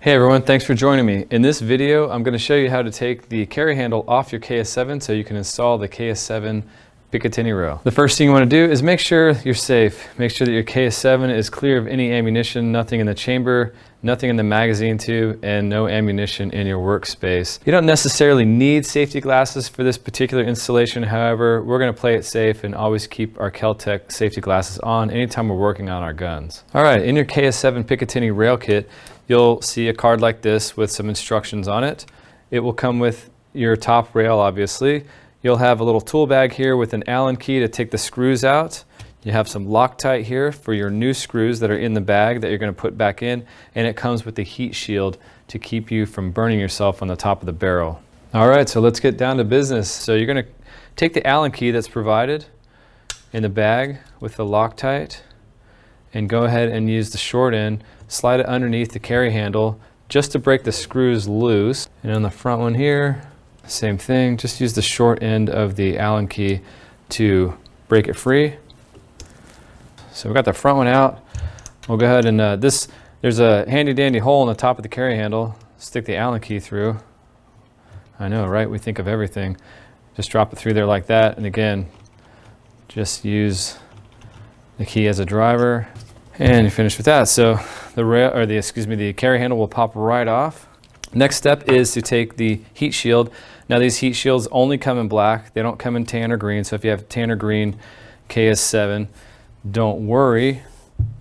Hey everyone, thanks for joining me. In this video, I'm going to show you how to take the carry handle off your KS7 so you can install the KS7 Picatinny Rail. The first thing you want to do is make sure you're safe. Make sure that your KS7 is clear of any ammunition, nothing in the chamber, nothing in the magazine tube, and no ammunition in your workspace. You don't necessarily need safety glasses for this particular installation. However, we're going to play it safe and always keep our Kel-Tec safety glasses on anytime we're working on our guns. All right, in your KS7 Picatinny Rail kit, you'll see a card like this with some instructions on it. It will come with your top rail, obviously. You'll have a little tool bag here with an Allen key to take the screws out. You have some Loctite here for your new screws that are in the bag that you're going to put back in, and it comes with the heat shield to keep you from burning yourself on the top of the barrel. All right, so let's get down to business. So you're going to take the Allen key that's provided in the bag with the Loctite and go ahead and use the short end, slide it underneath the carry handle just to break the screws loose. And on the front one here, same thing, just use the short end of the Allen key to break it free. So we've got the front one out. We'll go ahead and there's a handy dandy hole in the top of the carry handle. Stick the Allen key through. I know, right? We think of everything. Just drop it through there like that. And again, just use the key as a driver. And you finish with that. So the rail, or the carry handle will pop right off. Next step is to take the heat shield. Now these heat shields only come in black. They don't come in tan or green. So if you have tan or green KS7, don't worry.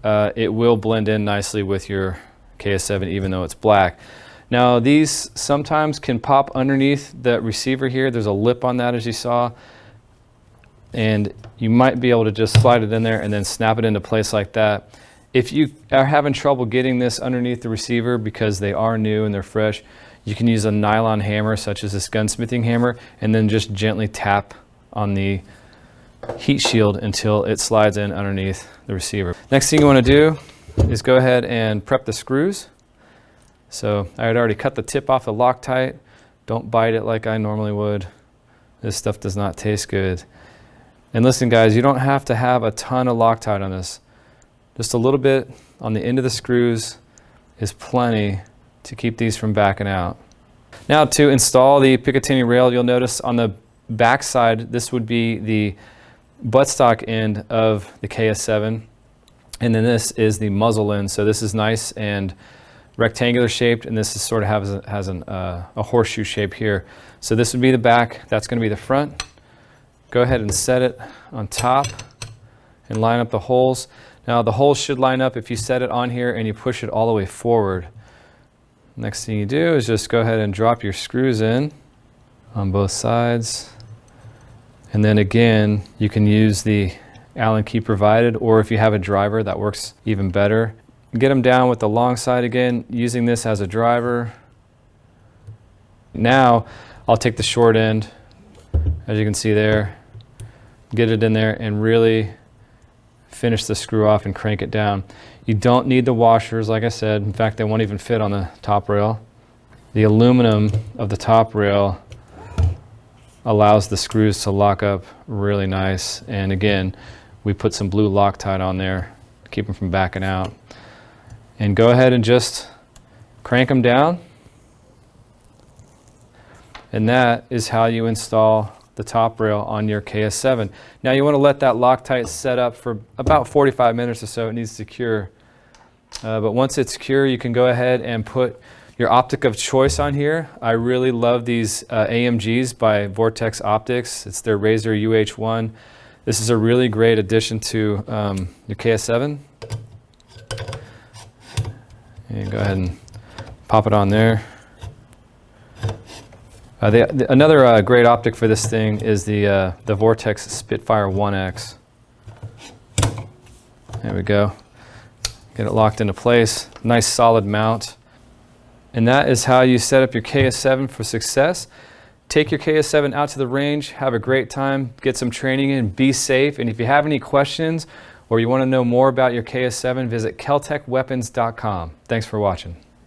It will blend in nicely with your KS7 even though it's black. Now these sometimes can pop underneath the receiver here. There's a lip on that as you saw. And you might be able to just slide it in there and then snap it into place like that. If you are having trouble getting this underneath the receiver because they are new and they're fresh, you can use a nylon hammer such as this gunsmithing hammer and then just gently tap on the heat shield until it slides in underneath the receiver. Next thing you want to do is go ahead and prep the screws. So I had already cut the tip off the Loctite. Don't bite it like I normally would. This stuff does not taste good. And listen guys, you don't have to have a ton of Loctite on this. Just a little bit on the end of the screws is plenty to keep these from backing out. Now to install the Picatinny rail, you'll notice on the back side, this would be the buttstock end of the KS7. And then this is the muzzle end. So this is nice and rectangular shaped, and this is sort of has a horseshoe shape here. So this would be the back, that's going to be the front. Go ahead and set it on top and line up the holes. Now the holes should line up if you set it on here and you push it all the way forward. Next thing you do is just go ahead and drop your screws in on both sides. And then again, you can use the Allen key provided, or if you have a driver, that works even better. Get them down with the long side again, using this as a driver. Now I'll take the short end, as you can see there, get it in there and really finish the screw off and crank it down. You don't need the washers, like I said. In fact, they won't even fit on the top rail. The aluminum of the top rail allows the screws to lock up really nice. And again, we put some blue Loctite on there to keep them from backing out. And go ahead and just crank them down. And that is how you install the top rail on your KS7. Now you want to let that Loctite set up for about 45 minutes or so. It needs to cure. But once it's secure, you can go ahead and put your optic of choice on here. I really love these AMGs by Vortex Optics. It's their Razor UH1. This is a really great addition to your KS7. And go ahead and pop it on there. Another great optic for this thing is the Vortex Spitfire 1X. There we go. Get it locked into place. Nice solid mount. And that is how you set up your KS7 for success. Take your KS7 out to the range, have a great time, get some training in, be safe. And if you have any questions or you want to know more about your KS7, visit keltecweapons.com. Thanks for watching.